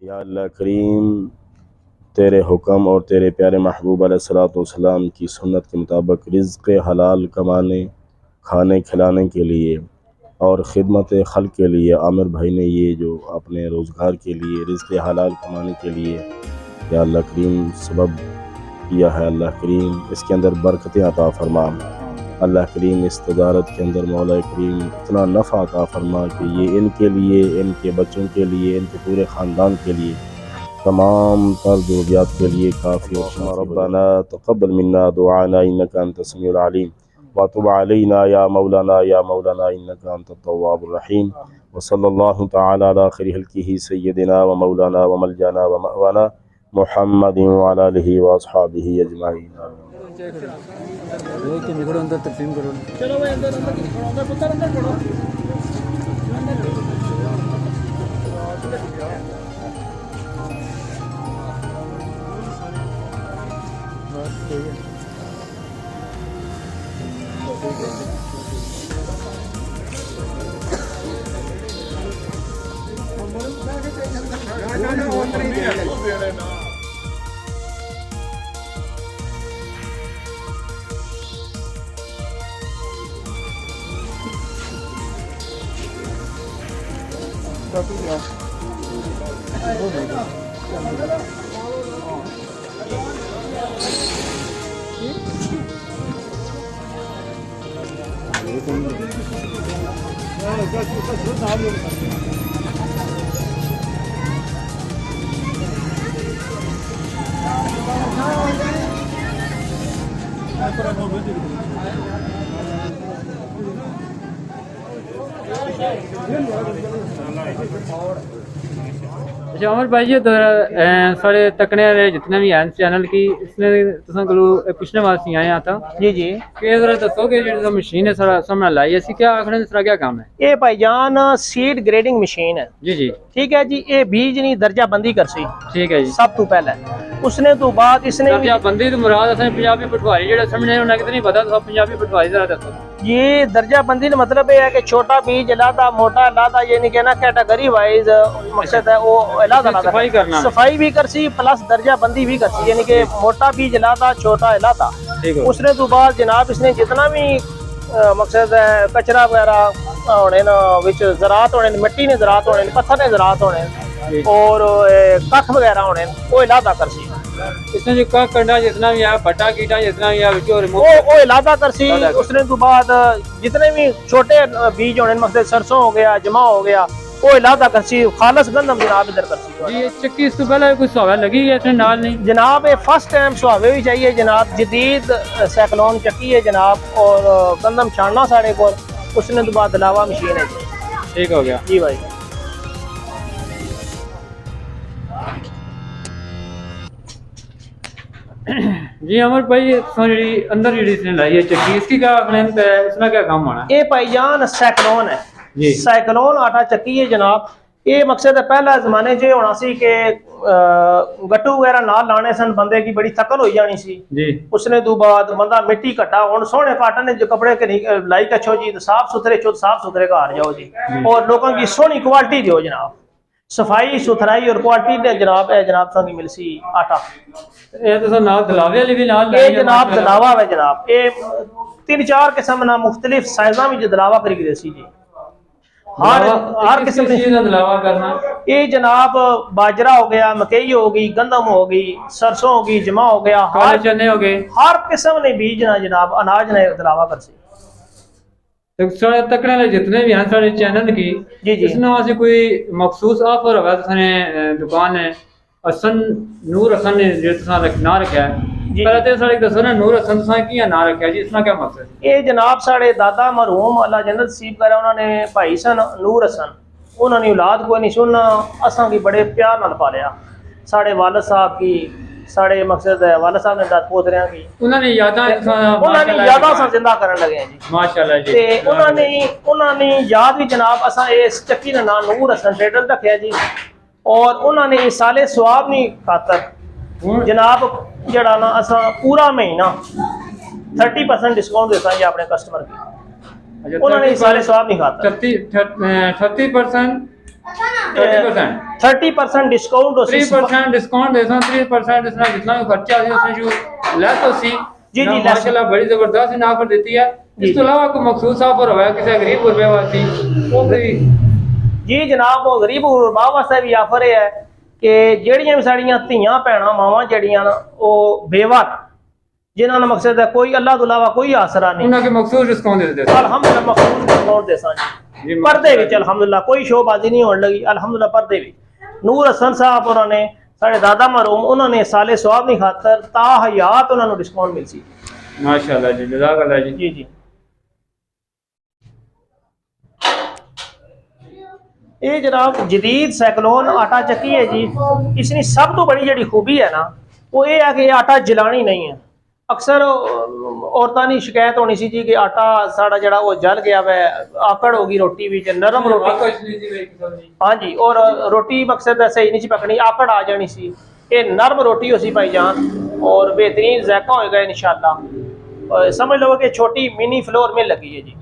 या अल्लाह करीम, तेरे हुक्म और तेरे प्यारे महबूब अलैहिस्सलाम की सुन्नत के मुताबिक रिज़्क़ हलाल कमाने, खाने खिलाने के लिए और ख़िदमत खल्क़ के लिए आमिर भाई ने ये जो अपने रोज़गार के लिए रिज़्क़ हलाल कमाने के लिए या अल्लाह करीम सबब किया है, अल्लाह करीम इसके अंदर बरकतें अता फरमा। अल्लाह करीम इस तजारत के अंदर मौला करीम इतना नफ़ा अता फरमा कि ये इनके लिए, इनके बच्चों के लिए, इनके पूरे ख़ानदान के लिए, तमाम तर ज़रूरियात के लिए काफ़ी। रब्बना तक़ब्बल मिन्ना दुआना इन्नका अंतस समीउल अलीम व तुब अलैना या मौलाना इन्नका अंतत तव्वाबुर रहीम व सल्लल्लाहु तआला अला खैरि खल्क़िही सय्यदिना व मौलाना व मलजाना व मअवाना मुहम्मदिन व अला आलिहि व अस्हाबिहि अजमाइन। चलो भाई अंदर पुत्र अंदर छोड़ो। अच्छा अमर भाई जी सारे तकने वाले जितने भी हैं चैनल की इसने तुसां कोलों पुछने वास्ते आए हैं था जी जी कि जरा दसो कि जो मशीन है सारा सामने लाई है, क्या आखने इसका क्या काम है? ये भाईजान सीड ग्रेडिंग मशीन है जी ठीक है जी। ये बीज नहीं दर्जा बंदी कर सी, ठीक है जी। सब तो पहले उसने तो बाद इसने दर्जा बंदी तो मुराद असें पंजाबी पटवारी जेड़ा समझने उन्हें कितनी पता तो पंजाबी पटवारी जरा दसो। ये दर्जा बंदी का मतलब ये है कि छोटा बीज लादा, मोटा लादा, ये नहीं कहना कैटेगरी वाइज मकसद है वो लादा सफाई करना, सफाई भी कर सी प्लस दर्जा बंदी भी कर सी, यानी कि मोटा बीज लादा, छोटा लादा। उसने तो बाद जनाब इसने जितना भी मकसद है कचरा वगैरह होने ना विच ज़रात होने, मिट्टी ने ज़रात होने, पत्थर ने ज़रात होने और कख वगैरह होने वो इलादा कर सी। इसने जो कख कंडा जितना भी है, पट्टा कीटा जितना भी है वो इलादा कर सी। उसने तो बाद जितने भी छोटे बीज होने मकसद सरसों हो गया, जमा हो गया, वो इलादा कर सी। खालस गंदम जनाब इधर कर सी। ये चक्की इससे पहले कुछ सुहावे लगी है इसने नाल नहीं जनाब? ये फर्स्ट टाइम सुहावे भी चाहिए जनाब। जदीद साइक्लोन चक्की है जनाब और गंदम छानना साढ़े को। उसने तो बाद अलावा मशीन है। ठीक हो गया जी भाई। जी अमर भाई जी अंदर जी इसने लाई है चक्की, इसकी क्या इसमें क्या काम होना है? ये भाईजान साइक्लोन है जी। साइक्लोन आटा चक्की है जनाब। ये मकसद है पहला जमाने च होना सी कि गट्टू वगैरह ना लाने सन, बंदे की बड़ी थकन हो जानी सी जी। उसने तो बाद बंदा मिट्टी कटा हुन सोहने काटन जो कपड़े के लाई कछो जी, तो साफ सुथरे घर जाओ जी और लोगों की सोहनी क्वालिटी दो जनाब। सफाई सुथराई और क्वालिटी ने जनाब है जनाब संगी मिलसी आटा। ये तो नाल दलावे वाली भी नाल ये जनाब दलावा है जनाब। ये 3-4 किस्म ना मुख्तलिफ साइज़ा में दलावा करी गई सी जी। हर किस्म का दलावा करना ये जनाब बाजरा हो गया, मकई हो गई, गंदम हो गई, सरसों हो गई, जमा हो गया, काले चने हो गए, हर किस्म ने बीज ना जनाब अनाज ने दलावा कर सी। तो सारे तकने जितने भी हैं सारे चैनल की जी जी इसने वास्ते कोई मखसूस ऑफर होगा तो दुकान है हसन नूर हसन ने जो तुसा ना रखा है पहले तो सारे दसो ना नूर हसन तुसा की ना रखा जी, इसका क्या मकसद? ये जनाब साढ़े दादा मरहूम अल्लाह जन्नत नसीब करे उन्होंने भाई सन नूर हसन, उन्होंने औलाद कोई नहीं सुनना असा की बड़े प्यार नाल पालिया। साढ़े वालिद साहब की साढ़े मकसद है वालिद साहब ने दाद पोतरियां की उन्होंने यादा सा जिंदा करन लगे हैं जी माशाल्लाह जी। ते उन्होंने याद भी जनाब असा इस चक्की का नाम नूर हसन ट्रेडर रखा जी और उन्होंने इस साले स्वाब नहीं खातर जनाब जड़ा ना असा पूरा महीना 30% डिस्काउंट देता है अपने कस्टमर की। उन्होंने इस साले स्वाब नहीं खाता 30% 30% डिस्काउंट 3% डिस्काउंट देसा 3% इसना जितना भी खर्चा है उसने जो लेस होसी जी जी माशाल्लाह बड़ी जबरदस्त इनाम ऑफर देती है। इस तो अलावा कोई मखसूस ऑफर होया किसी गरीब गुरबे वास्ते वो भी जी जनाब वो गरीब गुरबा वास्ते भी ऑफर है कि ਜਿਹੜੀਆਂ ਵੀ ਸਾਡੀਆਂ ਧੀਆਂ ਭੈਣਾਂ ਮਾਵਾਂ ਜਿਹੜੀਆਂ ਨਾ ਉਹ ਬੇਵਾ जिन्हों ने मकसद है कोई अल्लाह तो अलावा कोई आसरा नहीं उन्होंने मखसूस डिस्काउंट दे देते अल्हम्दुलिल्लाह मखसूस डिस्काउंट देसा जी पर्दे विच अल्हम्दुलिल्लाह कोई शोबाजी नहीं होने लगी अल्हम्दुलिल्लाह पर्दे विच नूर हसन साहब उन्होंने साडे दादा मरहूम उन्होंने साले सवाब की खातर ता हयात उन्होंने डिस्काउंट मिल सी माशाल्लाह जी जज़ाकल्लाह जी जी जी ये जनाब जदीद साइक्लोन आटा चक्की है जी इसकी सब तो बड़ी जी खूबी है ना वो ये है कि आटा जलानी नहीं है अक्सर औरतों की शिकायत होनी सी जी कि आटा साड़ा जड़ा वो जल गया वै आकड़ होगी रोटी भी नरम रोटी हाँ जी और रोटी मकसद सही नहीं सी पकनी आकड़ आ जानी सी ये नरम रोटी हो सी भाईजान और बेहतरीन जायका होएगा इंशाल्लाह समझ लो कि छोटी मिनी फ्लोर में लगी है जी।